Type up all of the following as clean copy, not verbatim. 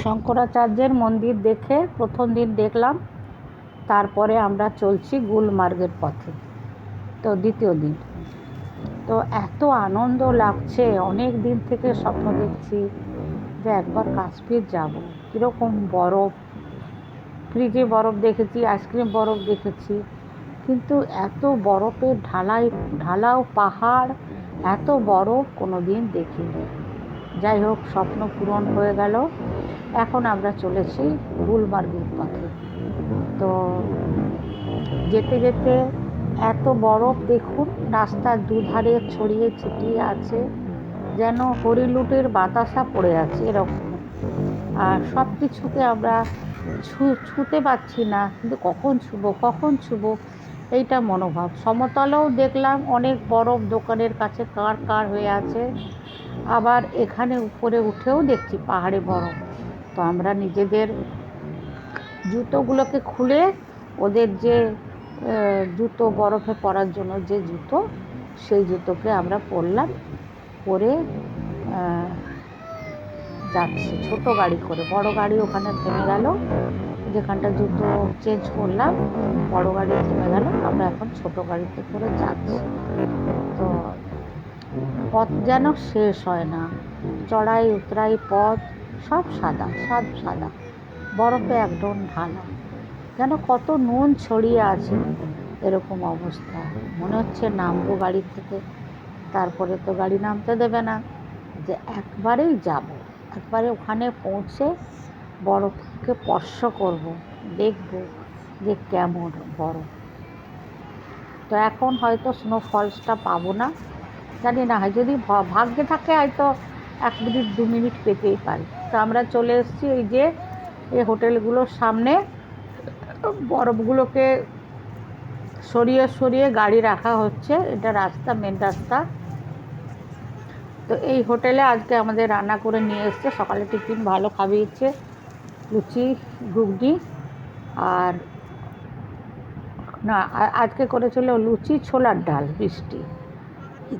শঙ্করাচার্যের মন্দির দেখে প্রথম দিন দেখলাম, তারপরে আমরা চলছি গুলমার্গের পথে। তো দ্বিতীয় দিন তো এত আনন্দ লাগছে, অনেক দিন থেকে স্বপ্ন দেখছি যে একবার কাশ্মীর যাব। কীরকম বরফ, ফ্রিজে বরফ দেখেছি, আইসক্রিম বরফ দেখেছি, কিন্তু এত বরফের ঢালাও পাহাড়, এত বরফ কোনো দিন দেখিনি। যাই হোক, স্বপ্ন পূরণ হয়ে গেল। এখন আমরা চলেছি গুলমার্গের পথে। তো যেতে যেতে এত বরফ দেখুন, রাস্তার দুধারে ছড়িয়ে ছিটিয়ে আছে, যেন হরিলুটের বাতাসা পড়ে আছে এরকম। আর সব কিছুকে আমরা ছুঁতে পারছি না, কিন্তু কখন ছুবো এইটা মনোভাব। সমতলেও দেখলাম অনেক বরফ দোকানের কাছে কার হয়ে আছে, আবার এখানে উপরে উঠেও দেখছি পাহাড়ে বরফ। তো আমরা নিজেদের জুতোগুলোকে খুলে, ওদের যে জুতো বরফে পরার জন্য যে জুতো, সেই জুতোকে আমরা পরলাম, পরে যাচ্ছি ছোট গাড়ি করে। বড় গাড়ি ওখানে থেমে গেল, যেখানটা জুতো চেঞ্জ করলাম বড় গাড়ি থেমে গেল, আমরা এখন ছোট গাড়িতে করে যাচ্ছি। তো পথ যেন শেষ হয় না, চড়াই উতরাই পথ, সব সাদা, বরফে একদম ঢালা, যেন কত নুন ছড়িয়ে আছে এরকম অবস্থা। মনে হচ্ছে নামবো গাড়ি থেকে, তারপরে তো গাড়ি নামতে দেবে না, যে একবারেই যাব, একবারে ওখানে পৌঁছে বরফকে স্পর্শ করব, দেখব যে কেমন বরফ। তো এখন হয়তো স্নোফলসটা পাবো না, জানি না, হয় যদি ভাগ্যে থাকে হয়তো 1 মিনিট 2 মিনিট পেতেই পারি। তো আমরা চলে এসেছি এই যে এই হোটেলগুলোর সামনে, বরফগুলোকে সরিয়ে গাড়ি রাখা হচ্ছে, এটা রাস্তা, মেন রাস্তা। তো এই হোটেলে আজকে আমাদের রান্না করে নিয়ে এসছে, সকালে টিফিন ভালো খাইয়েছে, লুচি ঘুগনি, আর না আজকে করেছিল লুচি ছোলার ডাল মিষ্টি,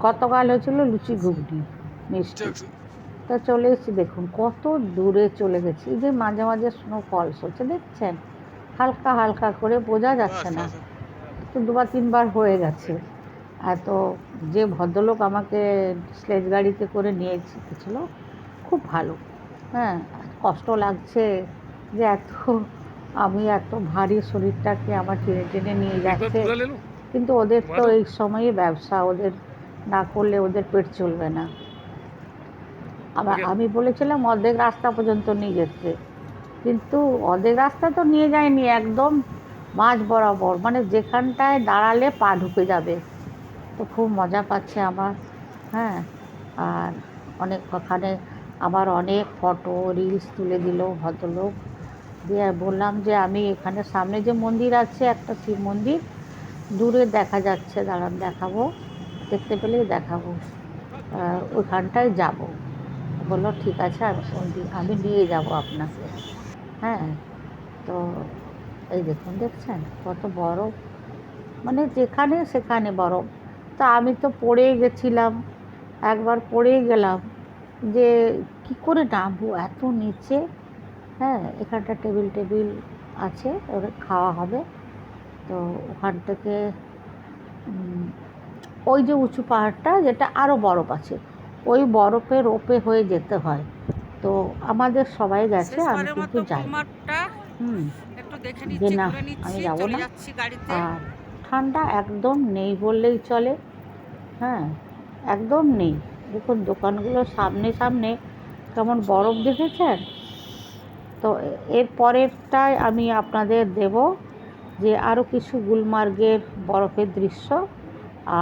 গতকাল হয়েছিল লুচি ঘুগনি মিষ্টি। তা চলে এসেছি, দেখুন কত দূরে চলে গেছি। এই যে মাঝে মাঝে স্নোফলস হচ্ছে দেখছেন, হালকা করে, বোঝা যাচ্ছে না, তো 2-3 বার হয়ে গেছে। এত যে ভদ্রলোক আমাকে স্লেজ গাড়িতে করে নিয়ে এসেছিলো খুব ভালো, হ্যাঁ। কষ্ট লাগছে যে আমি এত ভারী শরীরটাকে আমার টেনে নিয়ে যাচ্ছে, কিন্তু ওদের তো এই সময়ে ব্যবসা, ওদের না করলে ওদের পেট চলবে না। আবার আমি বলেছিলাম অর্ধেক রাস্তা পর্যন্ত নিয়ে যেতে, কিন্তু অর্ধেক রাস্তা তো নিয়ে যায়নি, একদম মাঝ বরাবর, মানে যেখানটায় দাঁড়ালে পা ঢুকে যাবে। তো খুব মজা পাচ্ছে আমার, হ্যাঁ। আর ওখানে আমার অনেক ফটো রিলস তুলে দিল ভদ্রলোক, দিয়ে বললাম যে আমি এখানে সামনে যে মন্দির আছে, একটা শিব মন্দির দূরে দেখা যাচ্ছে, দাঁড়ান দেখাবো, দেখতে পেলেই দেখাবো, ওইখানটায় যাব। বললো ঠিক আছে, আমি নিয়ে যাব আপনাকে, হ্যাঁ। তো এই দেখছেন কত বরফ, মানে যেখানে সেখানে বরফ। তা আমি তো পড়েই গেছিলাম, একবার পড়েই গেলাম যে কি করে নামবো এত নিচে, হ্যাঁ। এখানটা টেবিল আছে, ওরা খাওয়া হবে। তো ওখান থেকে ওই যে উঁচু পাহাড়টা, যেটা আরও বরফ আছে, ওই বরফের রোপে হয়ে যেতে হয়। তো আমাদের সবাই গেছে, আমি কিন্তু যাই যে না, আমি যাব না। আর ঠান্ডা একদম নেই বললেই চলে, হ্যাঁ, একদম নেই। দেখুন দোকানগুলোর সামনে কেমন বরফ দেখেছেন। তো এর পরেরটায় আমি আপনাদের দেব যে আরও কিছু গুলমার্গের বরফের দৃশ্য,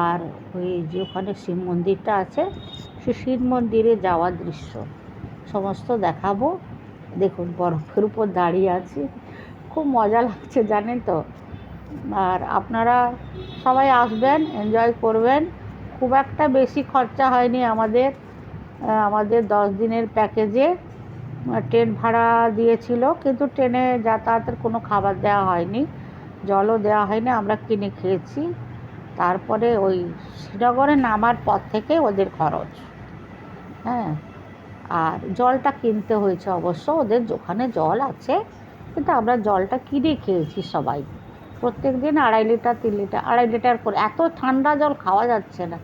আর ওই যে ওখানে শিব মন্দিরটা আছে, সে শিব মন্দিরে যাওয়ার দৃশ্য সমস্ত দেখাবো। দেখুন বরফের উপর দাঁড়িয়ে আছি, খুব মজা লাগছে জানেন তো। আর আপনারা সবাই আসবেন, এনজয় করবেন। খুব একটা বেশি খরচা হয়নি আমাদের 10 দিনের প্যাকেজে। ট্রেন ভাড়া দিয়েছিল, কিন্তু ট্রেনে যাতায়াতের কোনো খাবার দেওয়া হয়নি, জলও দেওয়া হয়নি, আমরা কিনে খেয়েছি। তারপরে ওই শ্রীনগরে নামার পর থেকে ওদের খরচ, হ্যাঁ। আর জলটা কিনতে হয়েছে অবশ্য, ওদের ওখানে জল আছে, কিন্তু আমরা জলটা কিনে খেয়েছি সবাই। প্রত্যেক দিন 2.5 লিটার 3 লিটার 2.5 লিটার করে, এত ঠান্ডা জল খাওয়া যাচ্ছে না।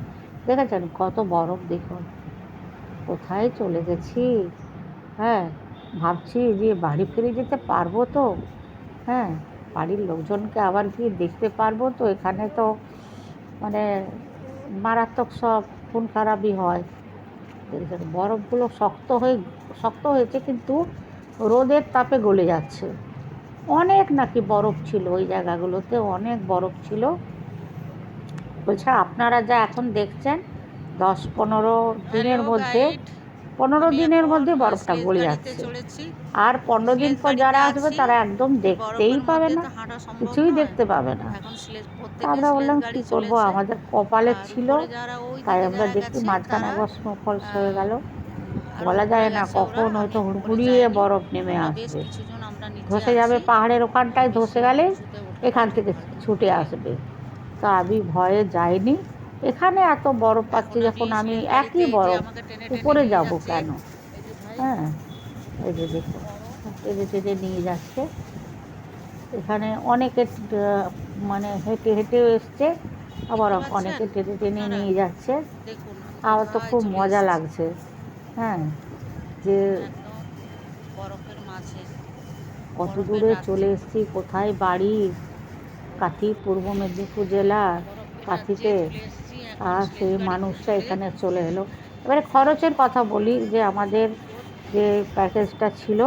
দেখেছেন কত বরফ দেখুন। কোথায় চলে গেছি। হ্যাঁ, ভাবছি যে বাড়ি ফিরে যেতে পারবো তো। হ্যাঁ, বাড়ির লোকজনকে আবার গিয়ে দেখতে পারবো তো। এখানে তো মানে মারাত্মক সব খুন খারাপই হয়। দেখেছেন বরফগুলো শক্ত হয়েছে, কিন্তু রোদের তাপে গলে যাচ্ছে। অনেক নাকি বরফ ছিল ওই জায়গাগুলোতে, অনেক বরফ ছিল। বলছে আপনারা যা এখন দেখছেন 10-15 দিনের মধ্যে 15 দিনের মধ্যে বরফটা গলে যাচ্ছে। আর 15 দিন পর যারা আসবে তারা একদম দেখতেই পাবে না, কিছুই দেখতে পাবে না। তা আমরা বললাম কী করবো, আমাদের কপালে ছিল তাই আমরা দেখি। মাঝখানে একবার স্নোফলস হয়ে গেল, বলা যায় না কখন হয়তো হুড়হুড়িয়ে বরফ নেমে আসবে, ধসে যাবে পাহাড়ের ওখানটায়, ধসে গেলে এখান থেকে ছুটে আসবে। তা আমি ভয়ে যাইনি। এখানে এত বরফ পাচ্ছি যখন, আমি একই বরফ উপরে যাব কেন? হ্যাঁ, এই যে দেখুন টেনে টেনে নিয়ে যাচ্ছে। এখানে অনেকে মানে হেঁটে হেঁটেও এসছে, আবার অনেকে টেনে টেনে নিয়ে যাচ্ছে। আমার তো খুব মজা লাগছে। হ্যাঁ, যে কত দূরে চলে এসেছি, কোথায় বাড়ি, কাঁথি, পূর্ব মেদিনীপুর জেলার কাঁথিতে। আর সেই মানুষটা এখানে চলে এলো। এবারে খরচের কথা বলি, যে আমাদের যে প্যাকেজটা ছিল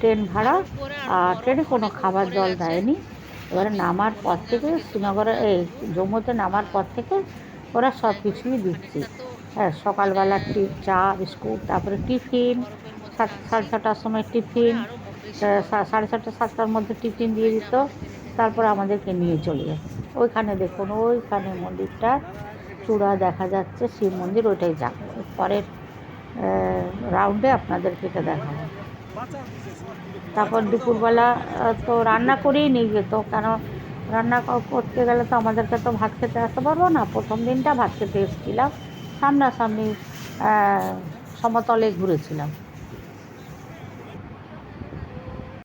ট্রেন ভাড়া, আর ট্রেনে কোনো খাবার জল দেয়নি। এবারে নামার পর থেকে শ্রীনগরে, এই জম্মুতে নামার পর থেকে ওরা সব কিছুই দিচ্ছে। হ্যাঁ, সকালবেলা চা বিস্কুট, তারপরে টিফিন, 6:30-7টার সময় টিফিন, 6:30-7টার মধ্যে টিফিন দিয়ে দিত। তারপর আমাদেরকে নিয়ে চলে যায়। ওইখানে দেখুন, ওইখানে মন্দিরটা চূড়া দেখা যাচ্ছে, শিব মন্দির, ওইটাই যাবো পরের রাউন্ডে আপনাদেরকে এটা দেখাবো। তারপর দুপুরবেলা তো রান্না করেই নিয়ে যেত, কেন রান্না করতে গেলে তো আমাদেরকে তো ভাত খেতে আসতে পারবো না। প্রথম দিনটা ভাত খেতে এসেছিলাম, সামনাসামনি সমতলে ঘুরেছিলাম।